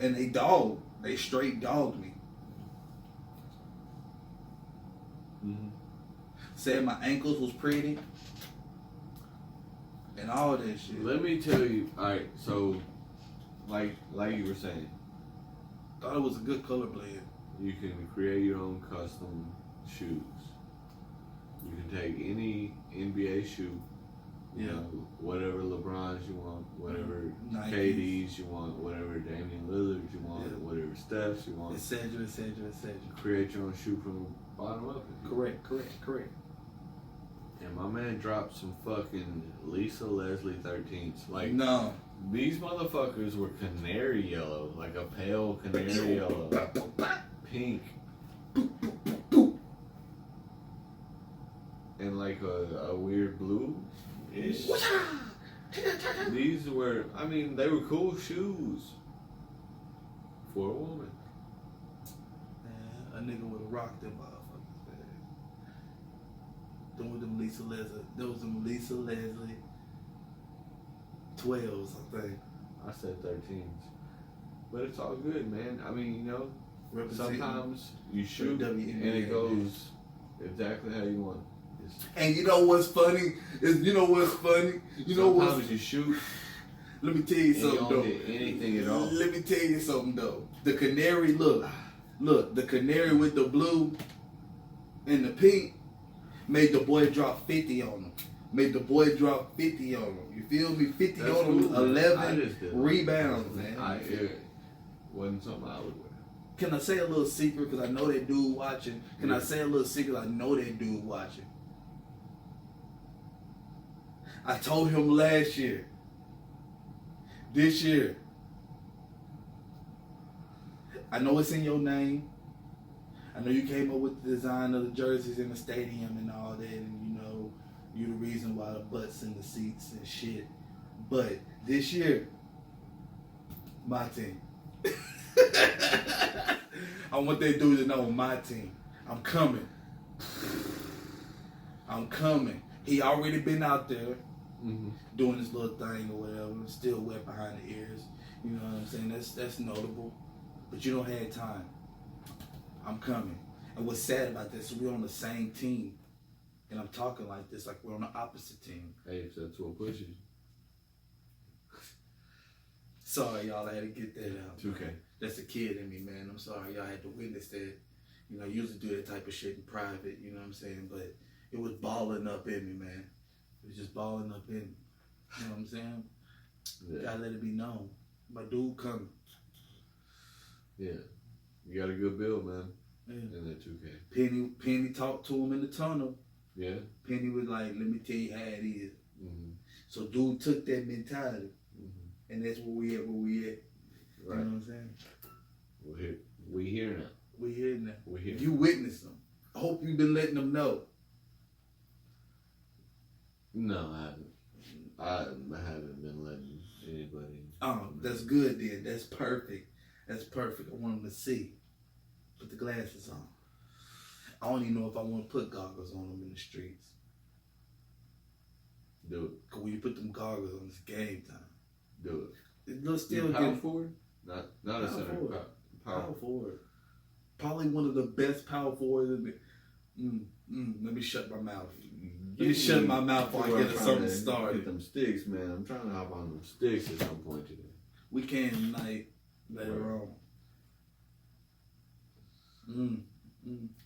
And they straight dogged me. Mm-hmm. Said my ankles was pretty. And all that shit. Let me tell you. All right, so like you were saying, Thought it was a good color blend. you can create your own custom shoes. You can take any NBA shoe, you know, whatever LeBrons you want, whatever Nikes. KDs you want, whatever Damian Lillards you want, whatever Stephs you want. Etc. Create your own shoe from the bottom up. Correct. And my man dropped some fucking Lisa Leslie 13s. Like, No. these motherfuckers were canary yellow, like a pale canary yellow, pink, and like a weird blue. These were, I mean, they were cool shoes for a woman. Man, a nigga would have rocked them motherfuckers, man. Them Lisa Leslie. Those them Lisa Leslie 12s, I think. I said 13s. But it's all good, man. I mean, you know, Representing sometimes you shoot the and WNBA, it goes exactly how you want. And you know what's funny? You know what's funny? You know what's... Sometimes you shoot Let me tell you and you something, don't though. get anything at all. Let me tell you something, though. The canary, look, the canary with the blue and the pink made the boy drop 50 on him. Made the boy drop 50 on him. You feel me? 50 That's on him, cool, man. 11 rebounds, man. It wasn't something I would wear. Can I say a little secret? Because I know that dude watching. Can I say a little secret? I know that dude watching. I told him last year. This year. I know it's in your name. I know you came up with the design of the jerseys in the stadium and all that, and you know, you're the reason why the butts in the seats and shit. But this year, my team. I want that dude to know my team. I'm coming. I'm coming. He already been out there doing this little thing or whatever. Still wet behind the ears. You know what I'm saying? That's notable. But you don't have time. I'm coming. And what's sad about this is we're on the same team. And I'm talking like this, like we're on the opposite team. Hey, if that's what pushes. Sorry, y'all, I had to get that out. 2K. That's a kid in me, man. I'm sorry y'all had to witness that. You know, I usually do that type of shit in private, you know what I'm saying? But it was balling up in me, man. It was just balling up in me. You know what I'm saying? Yeah. Gotta let it be known. My dude coming. Yeah. You got a good build, man. Yeah. In that 2K. Penny talked to him in the tunnel. Yeah. Penny was like, let me tell you how it is. Mm-hmm. So dude took that mentality. And that's where we at. Right. You know what I'm saying? We here now. We here now. We here. You witnessed them. I hope you've been letting them know. No, I haven't. I haven't been letting anybody. Oh, that's good then. That's perfect. That's perfect. I want them to see. Put the glasses on. I don't even know if I want to put goggles on them in the streets. Do it. Cause when you put them goggles on, it's game time. Do it. It looks still power good. forward? Not a Power center. forward. Power. Power forward. Probably one of the best power forwards in the. Let me shut my mouth. Let me shut my mouth before I get something started. Get them sticks, man. I'm trying to hop on them sticks at some point today. We can tonight, later on.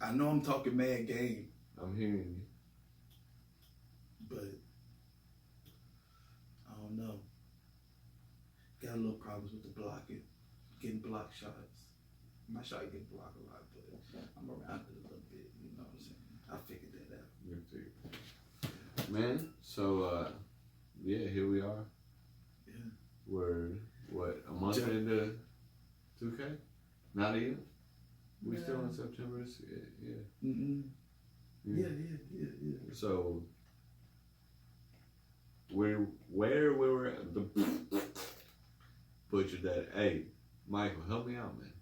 I know I'm talking mad game, I'm hearing you. but I don't know. Got a little problems with the blocking, getting block shots. My shot get blocked a lot, but I'm around it a little bit. You know what I'm saying? I figured that out. Man, so yeah, here we are. Yeah. We're what, a month into 2K? Not even. We still in September. Yeah. Yeah. So where we were at the butchered that. Hey, Michael, help me out, man.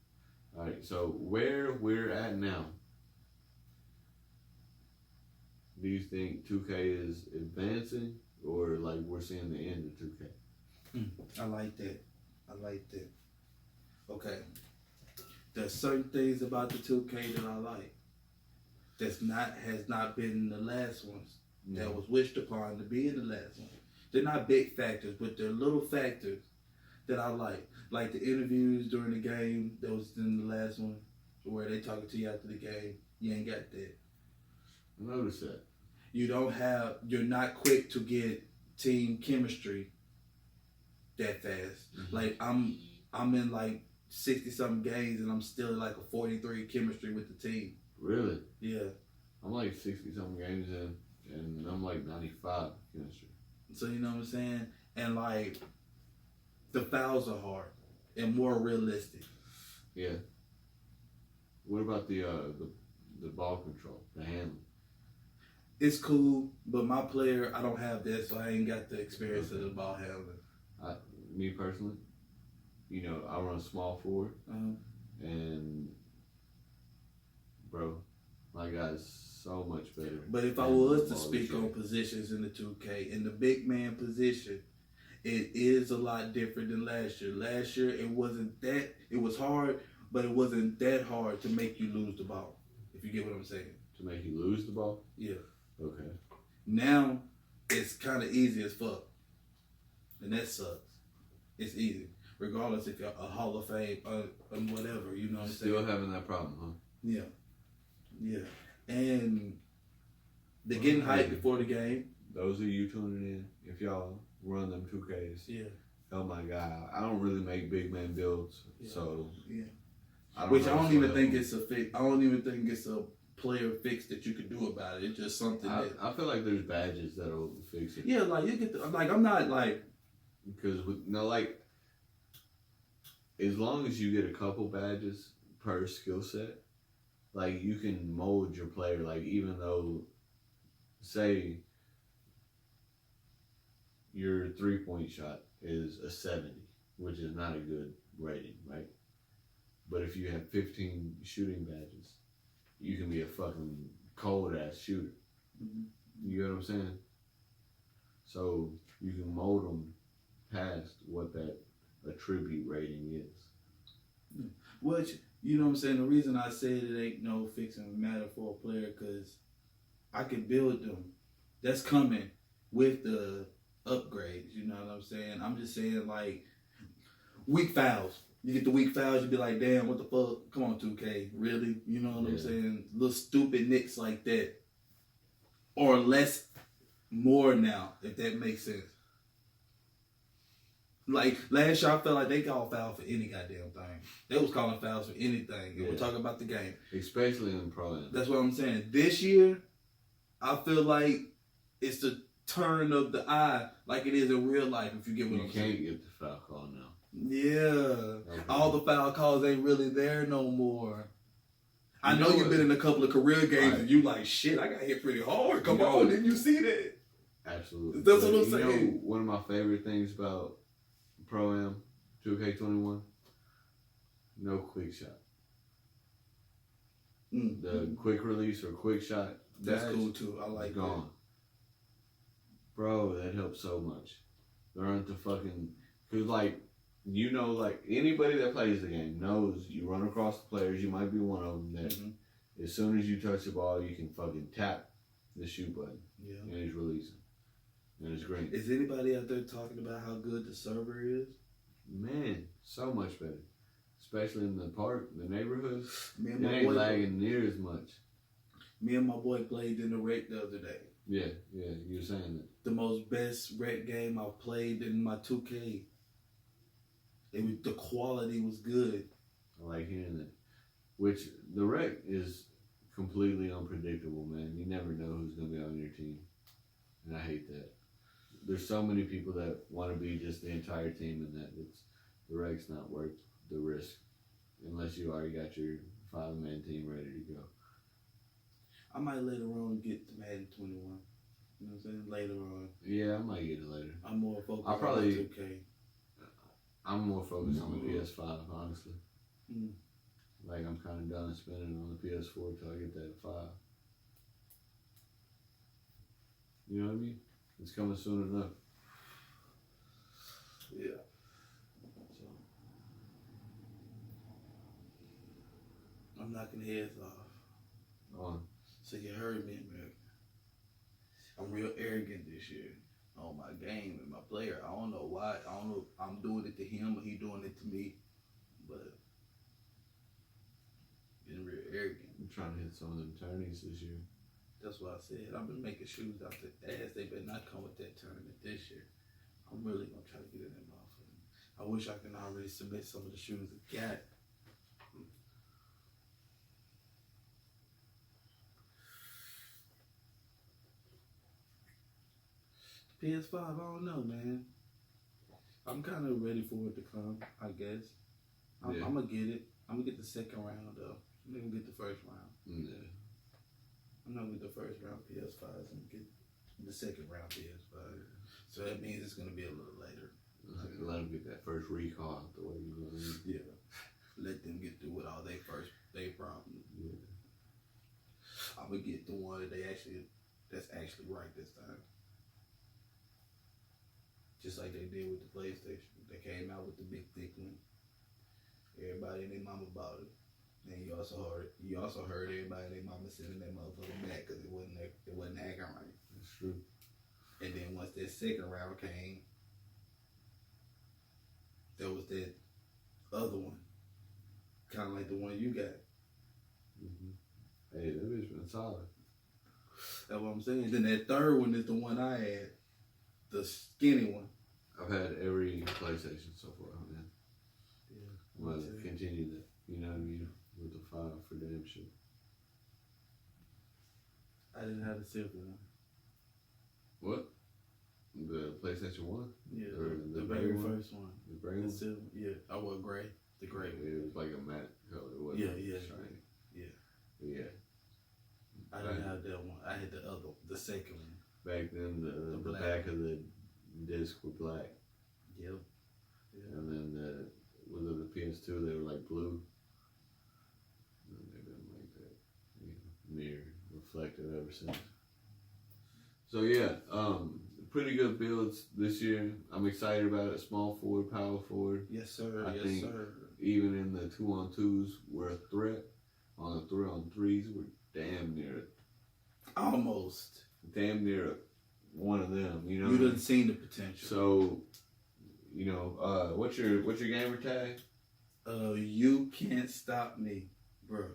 All right, so where we're at now. Do you think 2K is advancing, or like we're seeing the end of 2K? I like that. Okay. There's certain things about the 2K that I like. Has not been the last ones that was wished upon to be in the last one. They're not big factors, but they're little factors that I like. Like the interviews during the game that was in the last one, where they talking to you after the game. You ain't got that. Notice that. You're not quick to get team chemistry that fast. Like I'm in like 60 something games and I'm still like a 43 chemistry with the team. Really? Yeah. I'm like 60 something games in, and I'm like 95 chemistry. So you know what I'm saying? And like the fouls are hard and more realistic. Yeah. What about the ball control, the handling? It's cool, but my player, I don't have that, so I ain't got the experience of the ball handling. Me personally, you know, I run small forward, and bro, my guy's so much better. But if I was to speak on positions in the 2K, in the big man position, it is a lot different than last year. Last year, it wasn't that. It was hard, but it wasn't that hard to make you lose the ball. If you get what I'm saying. To make you lose the ball? Yeah. Okay. Now, it's kind of easy as fuck. And that sucks. It's easy. Regardless if you're a Hall of Fame or whatever, you know what I'm saying? Still having that problem, huh? Yeah. Yeah. And they're getting hyped before the game. Those of you tuning in, if y'all run them 2Ks, Yeah. oh my God, I don't really make big man builds, so yeah. I don't even think it's a fix. I don't even think it's a player fix that you could do about it. It's just something I feel like there's badges that'll fix it. Yeah, like you get I'm not like because like as long as you get a couple badges per skill set, like you can mold your player. Like even though, say, your 3-point shot is a 70, which is not a good rating, right? But if you have 15 shooting badges, you can be a fucking cold ass shooter. Mm-hmm. You get what I'm saying? So you can mold them past what that attribute rating is. Which, you know what I'm saying, the reason I said it ain't no fixing matter for a player, because I can build them. That's coming with the upgrades, you know what I'm saying? I'm just saying, like, weak fouls. You get the weak fouls, you be like, damn, what the fuck? Come on, 2K, really? You know what I'm saying? Little stupid nicks like that. Or less, more now, if that makes sense. Like, last year, I felt like they called foul for any goddamn thing. They was calling fouls for anything. Yeah. We're talking about the game. Especially in the pro. That's what I'm saying. This year, I feel like it's the turn of the eye like it is in real life, if you get what I'm saying. You can't get the foul call now. Yeah. Okay. All the foul calls ain't really there no more. I know you've been in a couple of career games and you like, shit, I got hit pretty hard. Come on, didn't you see that? Absolutely. That's what I'm saying. You know, one of my favorite things about Pro-Am 2K21, no quick shot. The quick release or quick shot, that's cool too. I like gone. that. Bro, that helps so much. There aren't the fucking, cause like, you know, like anybody that plays the game knows you run across the players, you might be one of them that as soon as you touch the ball, you can fucking tap the shoot button. Yeah. And it's releasing. And it's great. Is anybody out there talking about how good the server is? Man, so much better. Especially in the park, the neighborhood. Me and it my ain't boy lagging near as much. Me and my boy played in the rec the other day. Yeah, you were saying that. The most best rec game I've played in my 2K. The quality was good. I like hearing that. Which, the rec is completely unpredictable, man. You never know who's going to be on your team. And I hate that. There's so many people that want to be just the entire team, and that the rec's not worth the risk. Unless you already got your 5-man team ready to go. I might later on get to Madden 21. You know what I'm saying? Later on. Yeah, I might get it later. I'm more focused on 2K. I'm more focused on the PS5, honestly. Mm. Like, I'm kind of done spending on the PS4 till I get that 5. You know what I mean? It's coming soon enough. Yeah. So, I'm knocking heads off. So you heard me, man. I'm real arrogant this year on my game and my player. I don't know why. I don't know if I'm doing it to him or he doing it to me. But getting real arrogant. I'm trying to hit some of them tourneys this year. That's what I said. I've been making shoes out the ass. They better not come with that tournament this year. I'm really going to try to get in that motherfucker. I wish I could already submit some of the shoes I got. PS5, I don't know, man. I'm kind of ready for it to come, I guess. I'm going to get it. I'm going to get the second round, though. I'm not going to get the first round. Yeah. I'm not going to get the first round PS5s and get the second round PS5. So that means it's going to be a little later. Let them get that first recall out the way, you know what I mean? Yeah. Let them get through with all their problems. Yeah. I'm going to get the one that's actually right this time. just like they did with the PlayStation. They came out with the big thick one. Everybody and their mama bought it. And you also heard everybody and their mama sending that motherfucker back because it wasn't acting right. That's true. And then once that second round came, there was that other one, kind of like the one you got. Mm-hmm. Hey, that bitch been solid. That's what I'm saying. Then that third one is the one I had, the skinny one. I've had every PlayStation so far, man. Yeah. I'm gonna continue that. You know what I mean? With the 5 for damn sure. I didn't have the silver one. What? The PlayStation 1? Yeah, Or the gray very one? first one. The gray The one? silver. Yeah, I was gray. The gray one. It was like a matte color. It wasn't Yeah. shiny. Yeah. Yeah. I didn't have that one. I had the second one. Back then, the black back of the disc were black. Yep. Yeah. And then the PS2, they were like blue. And they've been like that, mirror reflective ever since. So yeah, pretty good builds this year. I'm excited about it. Small forward, power forward. Yes, sir. I think sir. even in the 2-on-2s, we're a threat. On the 3-on-3s, we're damn near it. Almost. Damn near one of them. You know. You done seen the potential. So, what's your gamer tag? You can't stop me, bro.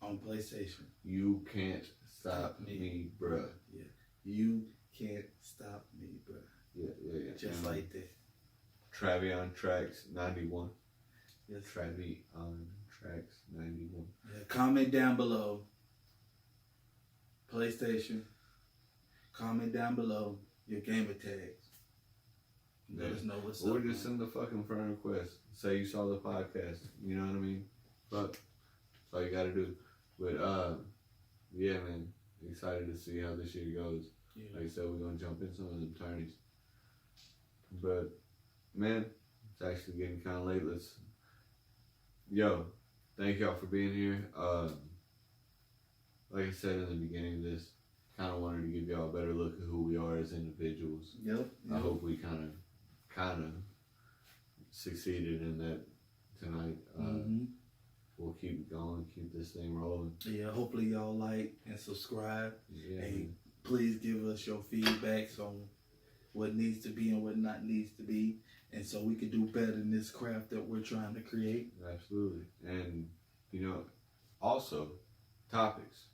On PlayStation. You can't stop me, bruh. Yeah. You can't stop me, bro. Yeah. Just And like that. TravionTraxx 91. Yes. TravionTraxx 91. Yeah. Comment down below. PlayStation. Comment down below your gamer tags. Let us know what's up. Or just send a fucking friend request. Say you saw the podcast. You know what I mean? Fuck. That's all you gotta do. But yeah, man. Excited to see how this year goes. Yeah. Like I said, we're gonna jump in some of the attorneys. But man, it's actually getting kinda late. Thank y'all for being here. Like I said in the beginning of this, kinda wanted to give y'all a better look at who we are as individuals. Yep. I hope we kinda succeeded in that tonight. We'll keep going, keep this thing rolling. Yeah, hopefully y'all like and subscribe. Yeah. And please give us your feedbacks on what needs to be and what not needs to be. And so we can do better in this craft that we're trying to create. Absolutely. And, also, topics.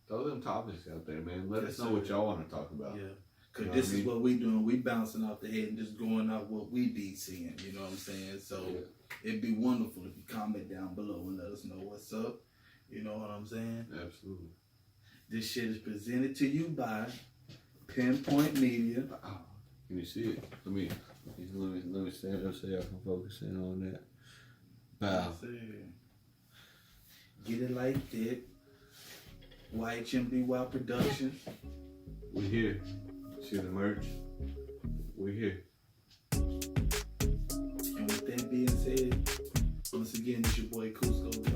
Throw them topics out there, man. Let us know what y'all want to talk about. Yeah. Because this is what we doing. We bouncing off the head and just going out what we be seeing. You know what I'm saying? So it'd be wonderful if you comment down below and let us know what's up. You know what I'm saying? Absolutely. This shit is presented to you by Pinpoint Media. Can you see it? Let me stand up so y'all can focus in on that. Bow. Get it like that. YHMBY Productions. We here. See the merch? We here. And with that being said, once again, it's your boy Cusco.